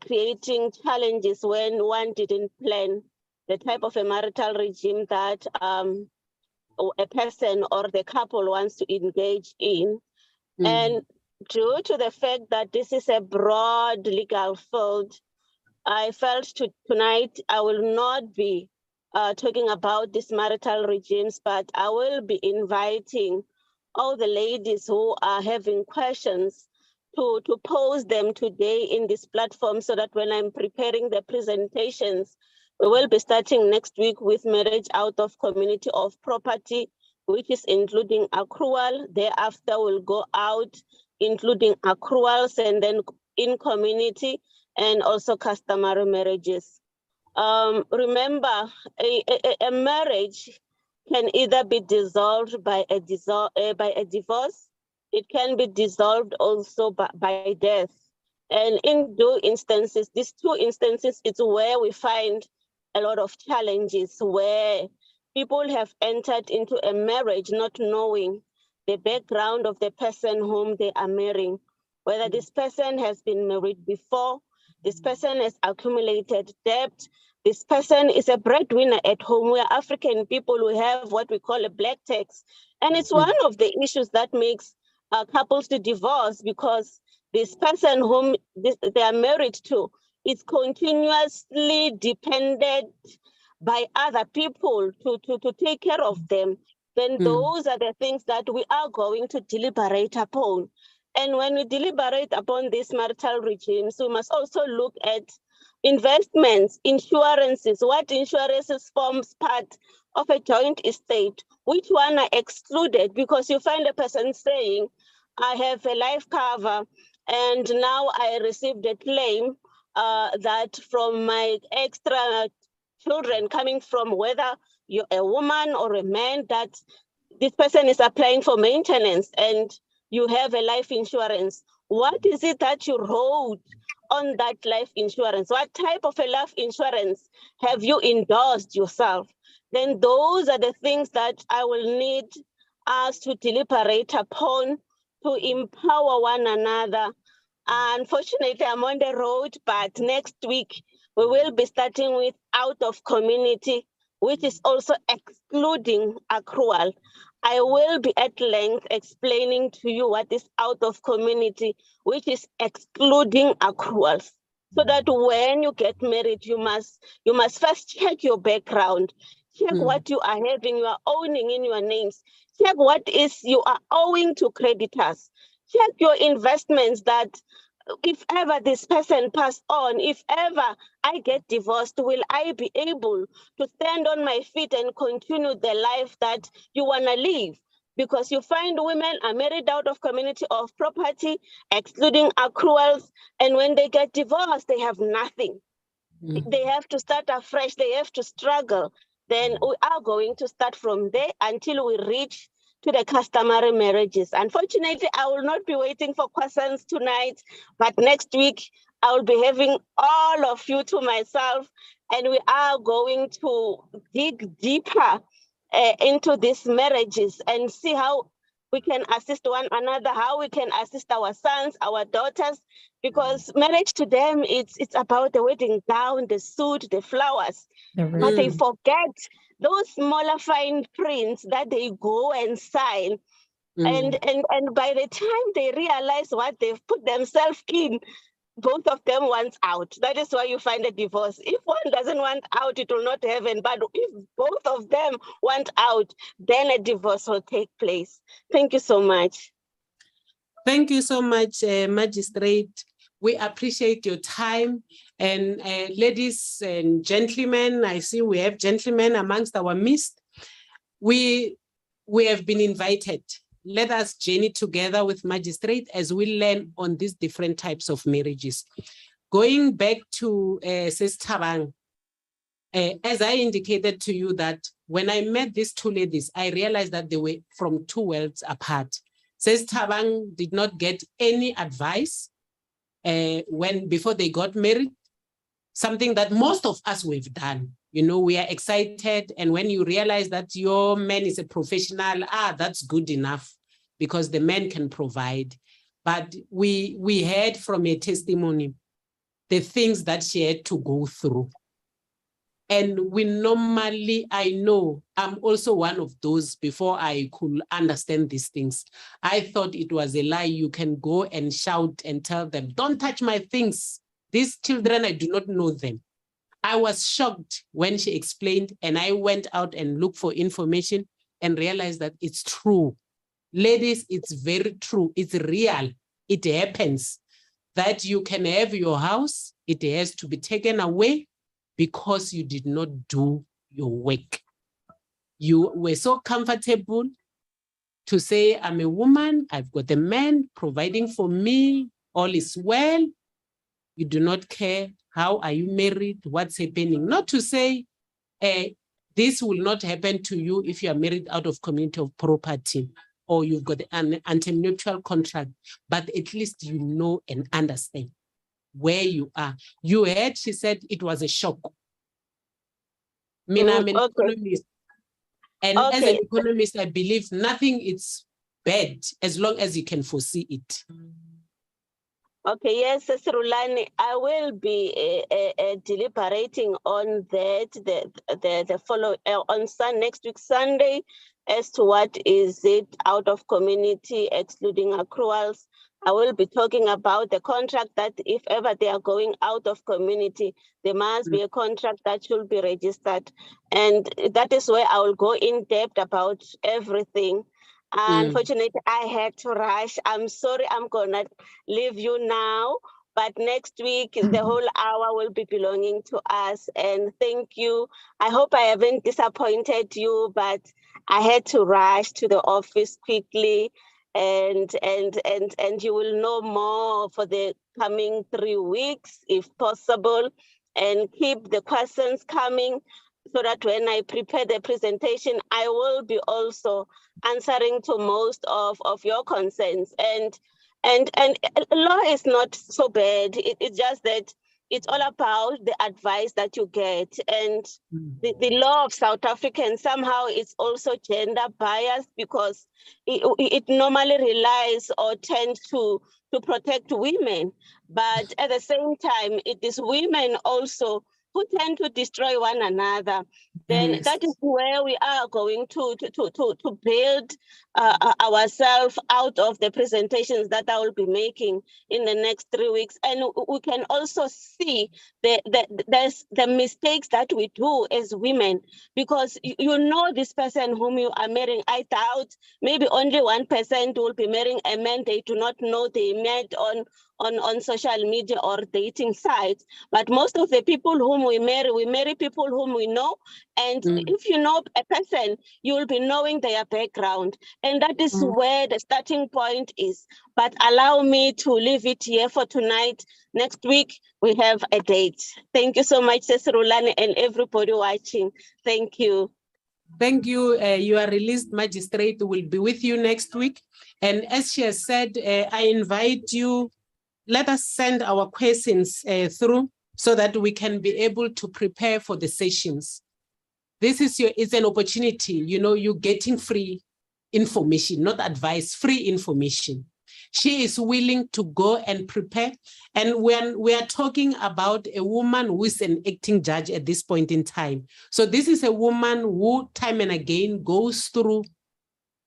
creating challenges when one didn't plan the type of a marital regime that a person or the couple wants to engage in. And due to the fact that this is a broad legal field, I felt tonight I will not be talking about these marital regimes, but I will be inviting all the ladies who are having questions to pose them today in this platform, so that when I'm preparing the presentations, we will be starting next week with marriage out of community of property, which is including accrual. Thereafter, we'll go out including accruals, and then in community, and also customary marriages. Remember, a marriage can either be dissolved by a divorce. It can be dissolved also by death. And in these two instances, it's where we find a lot of challenges, where people have entered into a marriage not knowing the background of the person whom they are marrying, whether this person has been married before, this person has accumulated debt, this person is a breadwinner at home. We are African people who have what we call a black tax. And it's one of the issues that makes couples to divorce, because this person whom they are married to is continuously dependent by other people to take care of them. Then those are the things that we are going to deliberate upon. And when we deliberate upon these marital regimes, we must also look at investments, insurances, what insurances forms part of a joint estate, which one are excluded, because you find a person saying, I have a life cover and now I received a claim that from my extra children coming from whether you're a woman or a man, that this person is applying for maintenance and you have a life insurance. What is it that you wrote on that life insurance? What type of a life insurance have you endorsed yourself? Then those are the things that I will need us to deliberate upon to empower one another. Unfortunately, I'm on the road, but next week we will be starting with out of community, which is also excluding accrual. I will be at length explaining to you what is out of community, which is excluding accruals. So that when you get married, you must first check your background, check what you are having, you are owning in your names, check what is you are owing to creditors, check your investments, that if ever this person pass on, if ever I get divorced, will I be able to stand on my feet and continue the life that you want to live? Because you find women are married out of community of property, excluding accruals, and when they get divorced, they have nothing. They have to start afresh, they have to struggle. Then we are going to start from there until we reach to the customary marriages. Unfortunately, I will not be waiting for questions tonight, but next week I will be having all of you to myself, and we are going to dig deeper into these marriages and see how we can assist one another, how we can assist our sons, our daughters, because marriage to them, it's about the wedding gown, the suit, the flowers, but they forget those smaller fine prints that they go and sign. And by the time they realize what they've put themselves in, both of them want out. That is why you find a divorce. If one doesn't want out, it will not happen. But if both of them want out, then a divorce will take place. Thank you so much. Thank you so much, Magistrate. We appreciate your time. And ladies and gentlemen, I see we have gentlemen amongst our midst. We have been invited. Let us journey together with Magistrate as we learn on these different types of marriages. Going back to Sis Thabang, as I indicated to you that when I met these two ladies, I realized that they were from two worlds apart. Sis Thabang did not get any advice before they got married, something that most of us we've done. You know, we are excited, and when you realize that your man is a professional, that's good enough because the man can provide. But we heard from a testimony the things that she had to go through. And I know I'm also one of those, before I could understand these things, I thought it was a lie. You can go and shout and tell them, don't touch my things. These children, I do not know them. I was shocked when she explained, and I went out and looked for information and realized that it's true. Ladies, it's very true. It's real. It happens that you can have your house. It has to be taken away because you did not do your work. You were so comfortable to say, I'm a woman, I've got a man providing for me, all is well. You do not care how are you married, what's happening. Not to say this will not happen to you if you are married out of community of property or you've got an antenuptial contract, but at least you know and understand where you are. You heard, she said it was a shock. I'm an economist. And as an economist, I believe nothing is bad as long as you can foresee it. Okay, yes, Rhulani, I will be deliberating on that the follow on next week Sunday as to what is it out of community excluding accruals. I will be talking about the contract that if ever they are going out of community, there must be a contract that should be registered. And that is where I will go in depth about everything. Unfortunately, I had to rush. I'm sorry, I'm gonna leave you now. But next week, the whole hour will be belonging to us. And thank you. I hope I haven't disappointed you, but I had to rush to the office quickly. And you will know more for the coming 3 weeks, if possible. And keep the questions coming so that when I prepare the presentation, I will be also answering to most of your concerns. And law is not so bad. It's just that it's all about the advice that you get. And the law of South African somehow is also gender biased because it normally relies or tends to protect women. But at the same time, it is women also who tend to destroy one another. Then that is where we are going to build ourselves out of the presentations that I will be making in the next 3 weeks. And we can also see the mistakes that we do as women, because you know this person whom you are marrying. I doubt maybe only 1% will be marrying a man they do not know they met on social media or dating sites. But most of the people whom we marry people whom we know. And if you know a person, you will be knowing their background. And that is where the starting point is. But allow me to leave it here for tonight. Next week, we have a date. Thank you so much, Sis Rhulani, and everybody watching. Thank you. Thank you. Your released magistrate will be with you next week. And as she has said, I invite you, let us send our questions through so that we can be able to prepare for the sessions. This is it's an opportunity, you're getting free information, not advice, free information. She is willing to go and prepare. And when we are talking about a woman who is an acting judge at this point in time. So this is a woman who time and again goes through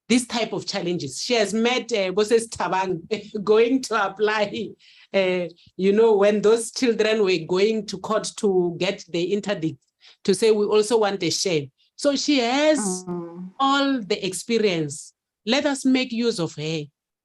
this type of challenges. She has met Boses Tabang going to apply, when those children were going to court to get the interdict, to say we also want a share. So she has all the experience. Let us make use of her.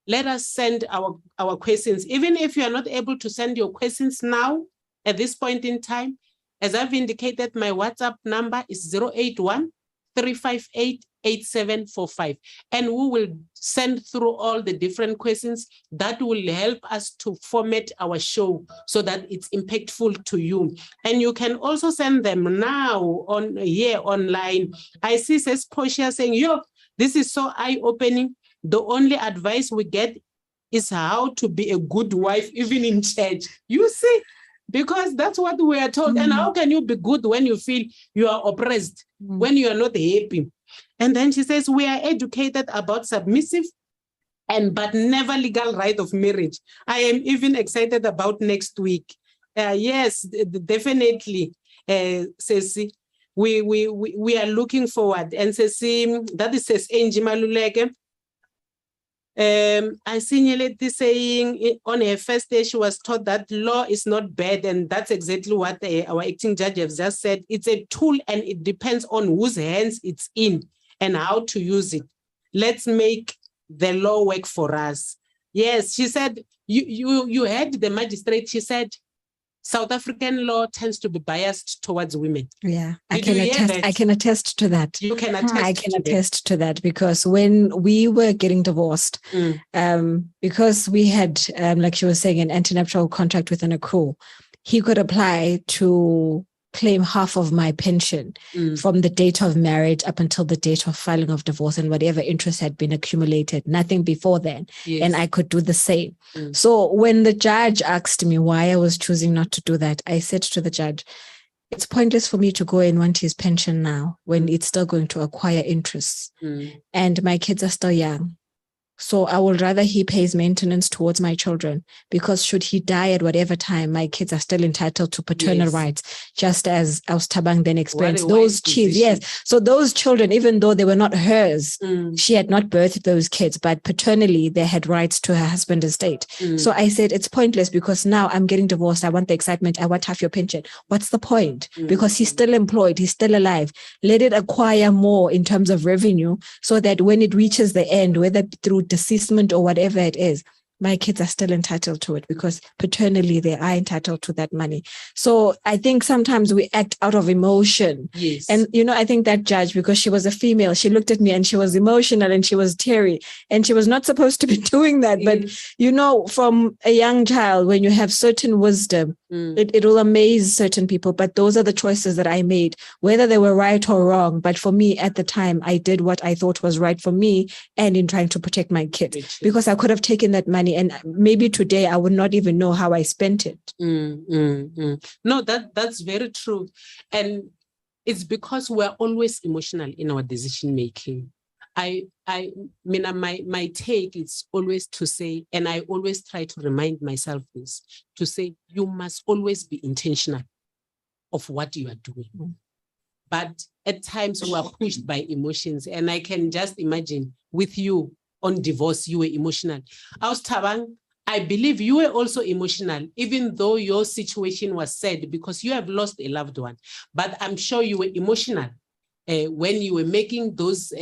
Let us send our questions. Even if you are not able to send your questions now, at this point in time, as I've indicated, my WhatsApp number is 081-358-8745. And we will send through all the different questions that will help us to format our show so that it's impactful to you. And you can also send them now here online. I see says Portia saying, this is so eye-opening. The only advice we get is how to be a good wife, even in church. You see, because that's what we are told. And how can you be good when you feel you are oppressed, when you are not happy? And then she says, we are educated about submissive but never legal right of marriage. I am even excited about next week. Yes, definitely, Ceci. We are looking forward. And Ceci, that is says Angie Maluleke. I signaled this saying on her first day, she was taught that law is not bad. And that's exactly what our acting judge has just said. It's a tool and it depends on whose hands it's in and how to use it. Let's make the law work for us. Yes, she said, you heard the magistrate, she said, South African law tends to be biased towards women. Yeah, I can attest to that. You can attest to that because when we were getting divorced, because we had, like she was saying, an antenuptial contract with an accrual, he could apply to claim half of my pension from the date of marriage up until the date of filing of divorce and whatever interest had been accumulated, nothing before then. Yes. And I could do the same. So when the judge asked me why I was choosing not to do that, I said to the judge, it's pointless for me to go and want his pension now when it's still going to acquire interest. And my kids are still young. So I would rather he pays maintenance towards my children, because should he die at whatever time, my kids are still entitled to paternal Yes. rights, just as Tabang then experienced. What a Those wise kids, decision. yes. So those children, even though they were not hers, Mm, she had not birthed those kids, but paternally they had rights to her husband's estate. mm, So I said, it's pointless, because now I'm getting divorced. I want the excitement. I want half your pension. What's the point? Because he's still employed. He's still alive. Let it acquire more in terms of revenue, so that when it reaches the end, whether through deceasement or whatever it is, my kids are still entitled to it, because paternally they are entitled to that money. So I think sometimes we act out of emotion. yes. And, I think that judge, because she was a female, she looked at me and she was emotional and she was teary, and she was not supposed to be doing that. But, from a young child, when you have certain wisdom, it will amaze certain people. But those are the choices that I made, whether they were right or wrong. But for me at the time, I did what I thought was right for me and in trying to protect my kids, because I could have taken that money and maybe today I would not even know how I spent it. No, that's very true. And it's because we're always emotional in our decision making. My take is always to say, and I always try to remind myself this, to say, you must always be intentional of what you are doing. But at times we are pushed by emotions, and I can just imagine with you on divorce, you were emotional. Tabang, I believe you were also emotional, even though your situation was sad because you have lost a loved one. But I'm sure you were emotional when you were making those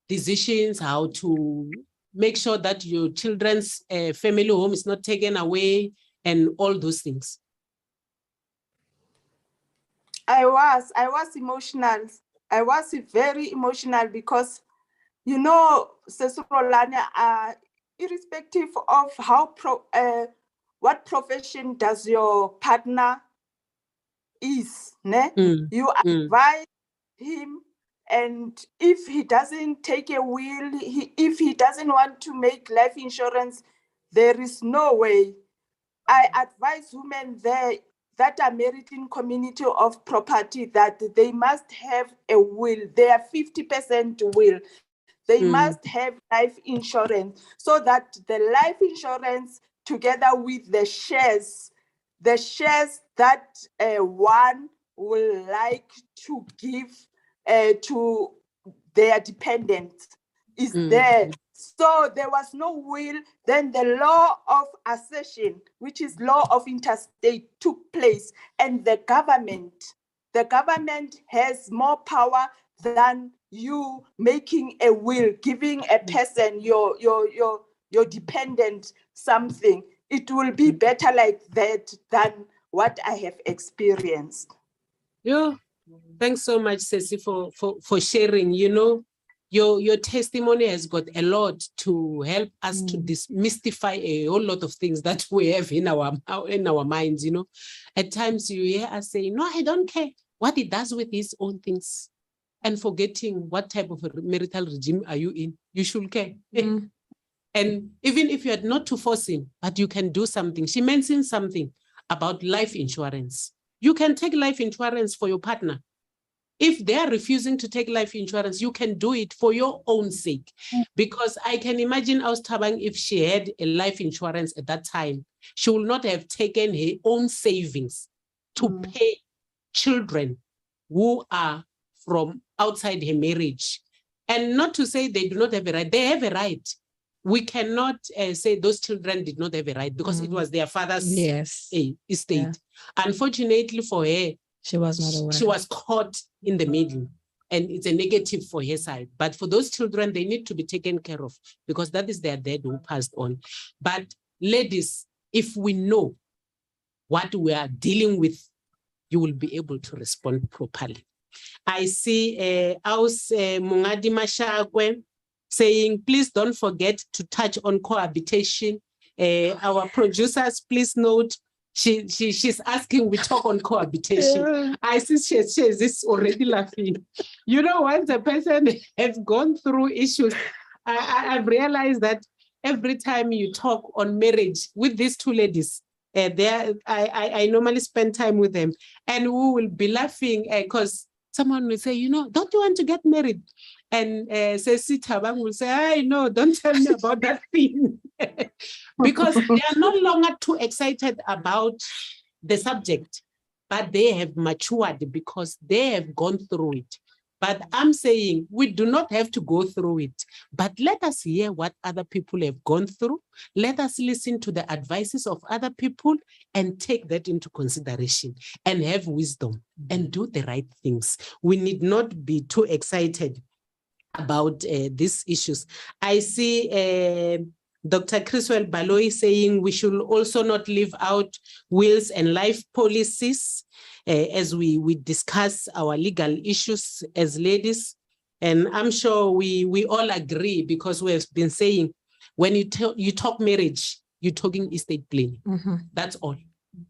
decisions, how to make sure that your children's family home is not taken away and all those things. I was emotional. I was very emotional because, Rhulani, irrespective of how what profession does your partner is, ne? You advise him, and if he doesn't take a will, if he doesn't want to make life insurance, there is no way. I advise women there that are married in community of property that they must have a will. They are 50% will. They must have life insurance, so that the life insurance together with the shares that one will like to give to their dependents is there. So there was no will. Then the law of accession, which is law of interstate, took place, and the government has more power than you making a will, giving a person, your dependent, something. It will be better like that than what I have experienced. Yeah, thanks so much, Ceci, for sharing. Your testimony has got a lot to help us to demystify a whole lot of things that we have in our minds. At times you hear us saying, "No, I don't care what he does with his own things," and forgetting what type of a marital regime are you in. You should care. And even if you had not to force him, but you can do something. She mentioned something about life insurance. You can take life insurance for your partner. If they are refusing to take life insurance, you can do it for your own sake. Because I can imagine Tabang, if she had a life insurance at that time, she will not have taken her own savings to pay children who are from outside her marriage. And not to say they do not have a right. They have a right. We cannot say those children did not have a right, because it was their father's estate. Yeah. Unfortunately for her, she was not aware. She was caught in the middle, and it's a negative for her side. But for those children, they need to be taken care of, because that is their dad who passed on. But ladies, if we know what we are dealing with, you will be able to respond properly. I see Mungadi Mashakwe saying, please don't forget to touch on cohabitation. Our producers, please note, she's asking we talk on cohabitation. Yeah. I see she is already laughing. Once a person has gone through issues, I've realized that every time you talk on marriage with these two ladies, I normally spend time with them, and we will be laughing because someone will say, don't you want to get married? And Sesi Tabang will say, "I no, don't tell me about that thing." Because they are no longer too excited about the subject, but they have matured because they have gone through it. But I'm saying we do not have to go through it, but let us hear what other people have gone through. Let us listen to the advices of other people and take that into consideration and have wisdom and do the right things. We need not be too excited about these issues. I see Dr. Criswell Baloyi saying we should also not leave out wills and life policies as we discuss our legal issues as ladies. And I'm sure we all agree, because we have been saying when you talk marriage, you're talking estate planning. That's all.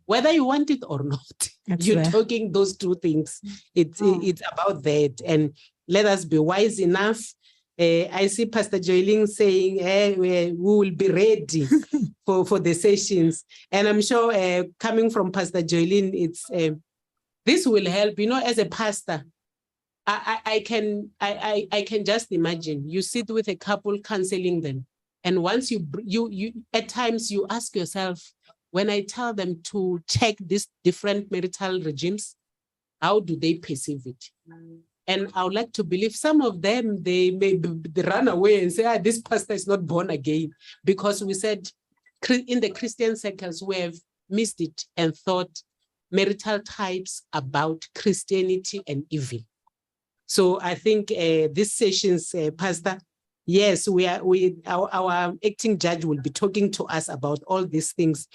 Whether you want it or not, you're talking those two things. It's about that. And let us be wise enough. I see Pastor Joyling saying we will be ready for the sessions. And I'm sure coming from Pastor Joyling, it's this will help. You know, as a pastor, I can just imagine you sit with a couple counseling them, and once you at times you ask yourself, when I tell them to check these different marital regimes, how do they perceive it? And I would like to believe some of them, they run away and say, this pastor is not born again, because we said in the Christian circles, we have missed it and thought marital types about Christianity and evil. So I think these sessions, Pastor, yes, our acting judge will be talking to us about all these things.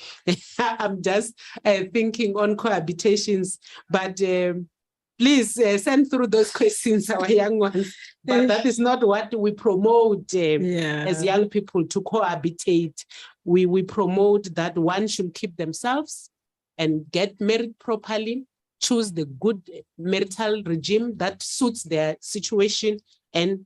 I'm just thinking on cohabitations, but please send through those questions, our young ones. But that is not what we promote as young people, to cohabitate. We promote that one should keep themselves and get married properly, choose the good marital regime that suits their situation, and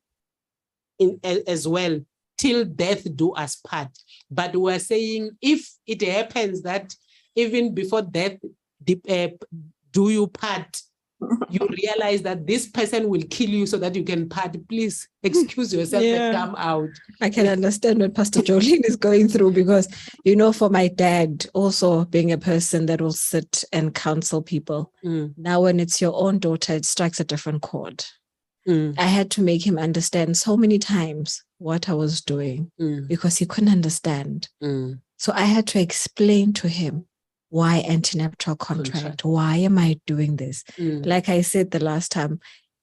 as well, till death do us part. But we're saying, if it happens that even before death do you part, you realize that this person will kill you so that you can part, please excuse yourself and come out. I can understand what Pastor Jolene is going through, because, you know, for my dad, also being a person that will sit and counsel people, now when it's your own daughter, it strikes a different chord. I had to make him understand so many times what I was doing because he couldn't understand. So I had to explain to him, why antenatal contract? Why am I doing this? Like I said the last time,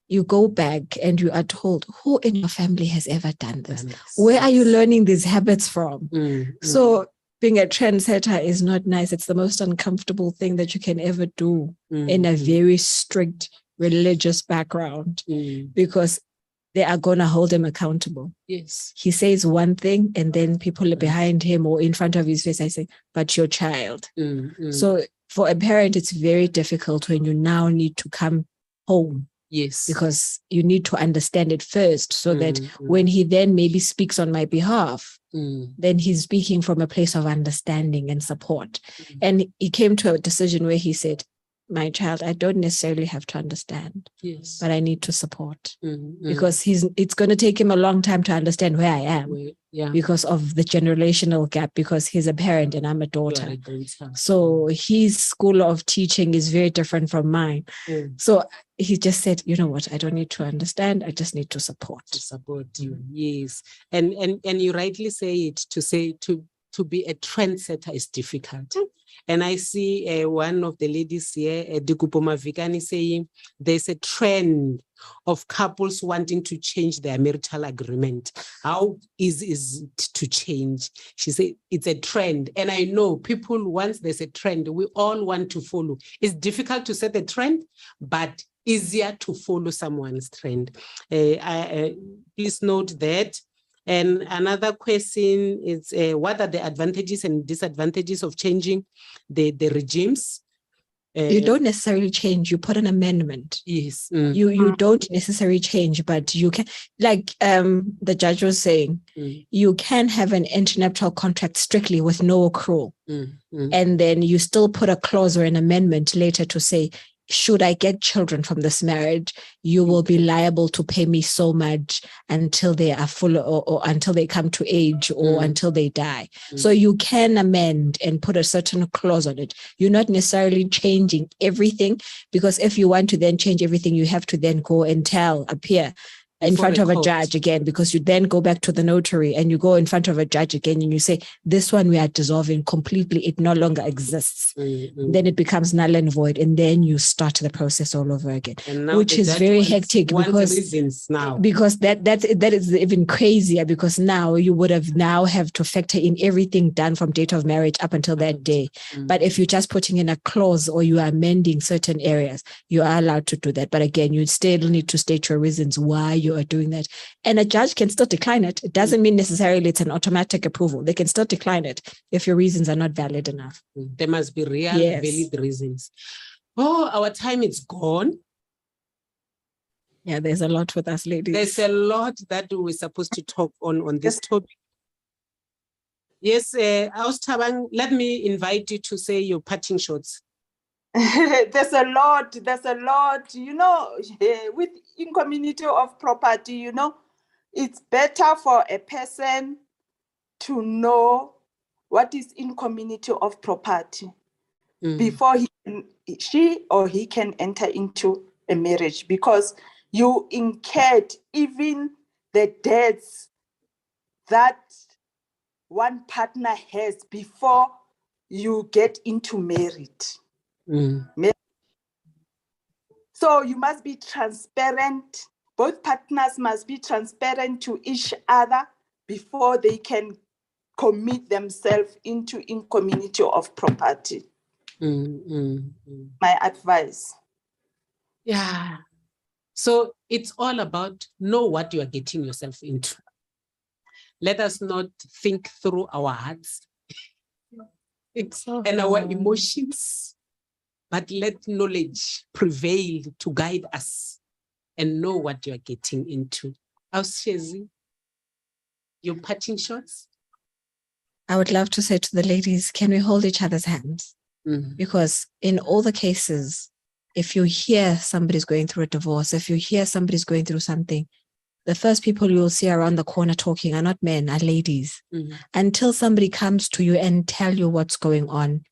you go back and you are told, who in your family has ever done this? Where are you learning these habits from? So being a trendsetter is not nice. It's the most uncomfortable thing that you can ever do in a very strict religious background, because they are going to hold him accountable. Yes. He says one thing and then people behind him or in front of his face, I say, but your child. So for a parent, it's very difficult when you now need to come home. Yes. Because you need to understand it first, so that when he then maybe speaks on my behalf, then he's speaking from a place of understanding and support. And he came to a decision where he said, my child, I don't necessarily have to understand, but I need to support, because it's going to take him a long time to understand where I am, because of the generational gap, because he's a parent and I'm a daughter. So his school of teaching is very different from mine. So he just said, you know what, I don't need to understand, I just need to support. To support you, yes. And you rightly say it, to be a trendsetter is difficult. And I see one of the ladies here, Dikupo Mavikani, saying there's a trend of couples wanting to change their marital agreement. How easy is it to change? She said it's a trend. And I know people, once there's a trend, we all want to follow. It's difficult to set a trend, but easier to follow someone's trend. Please note that. And another question is, what are the advantages and disadvantages of changing the regimes? You don't necessarily change, you put an amendment. Yes. You don't necessarily change, but you can, like the judge was saying, you can have an antenatal contract strictly with no accrual. And then you still put a clause or an amendment later to say, should I get children from this marriage, you will be liable to pay me so much until they are full, or until they come to age, or until they die. So you can amend and put a certain clause on it. You're not necessarily changing everything, because if you want to then change everything, you have to then go and appear in front of a judge again, because you then go back to the notary and you go in front of a judge again and you say, this one we are dissolving completely, it no longer exists. Then it becomes null and void, and then you start the process all over again, which is very hectic, because that is even crazier, because now you would have to factor in everything done from date of marriage up until that day. But if you're just putting in a clause or you are amending certain areas, you are allowed to do that. But again, you still need to state your reasons why you are doing that, and a judge can still decline it. It doesn't mean necessarily it's an automatic approval. They can still decline it if your reasons are not valid enough. There must be real, valid reasons. Oh, our time is gone. Yeah, there's a lot with us, ladies. There's a lot that we're supposed to talk on this topic. Yes, Austabang, let me invite you to say your parting shots. There's a lot, with in community of property, it's better for a person to know what is in community of property before she or he can enter into a marriage, because you incurred even the debts that one partner has before you get into marriage. So you must be transparent. Both partners must be transparent to each other before they can commit themselves into in community of property. My advice. Yeah. So it's all about know what you are getting yourself into. Let us not think through our hearts and our emotions, but let knowledge prevail to guide us and know what you are getting into. Shezi, your parting shots? I would love to say to the ladies, can we hold each other's hands? Because in all the cases, if you hear somebody's going through a divorce, if you hear somebody's going through something, the first people you will see around the corner talking are not men, are ladies. Until somebody comes to you and tell you what's going on,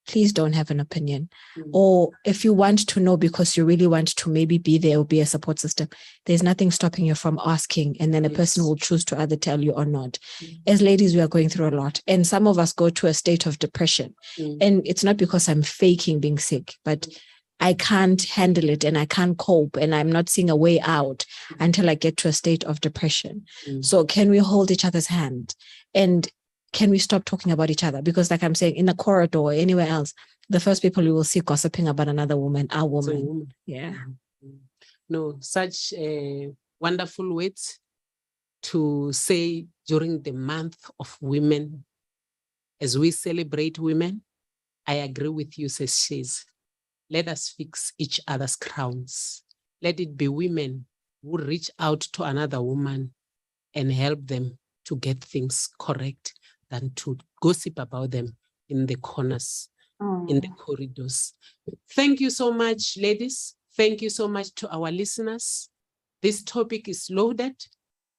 please don't have an opinion. Or if you want to know because you really want to maybe be there or be a support system, there's nothing stopping you from asking, and then a person will choose to either tell you or not. As ladies, we are going through a lot, and some of us go to a state of depression. And it's not because I'm faking being sick, but I can't handle it and I can't cope, and I'm not seeing a way out until I get to a state of depression. So can we hold each other's hand? And can we stop talking about each other? Because like I'm saying, in a corridor or anywhere else, the first people you will see gossiping about another woman are women. Yeah. No, such wonderful words to say during the month of women. As we celebrate women, I agree with you, says Shezi. Let us fix each other's crowns. Let it be women who reach out to another woman and help them to get things correct than to gossip about them in the corners, in the corridors. Thank you so much, ladies. Thank you so much to our listeners. This topic is loaded.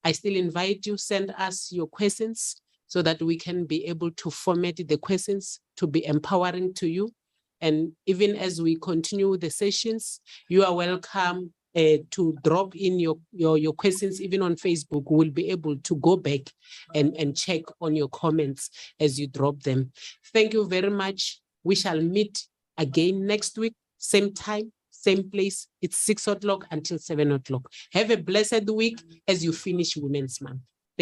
I still invite you, send us your questions so that we can be able to format the questions to be empowering to you. And even as we continue the sessions, you are welcome to drop in your questions, even on Facebook. We'll be able to go back and check on your comments as you drop them. Thank you very much. We shall meet again next week, same time, same place. It's 6 o'clock until 7 o'clock. Have a blessed week as you finish Women's Month.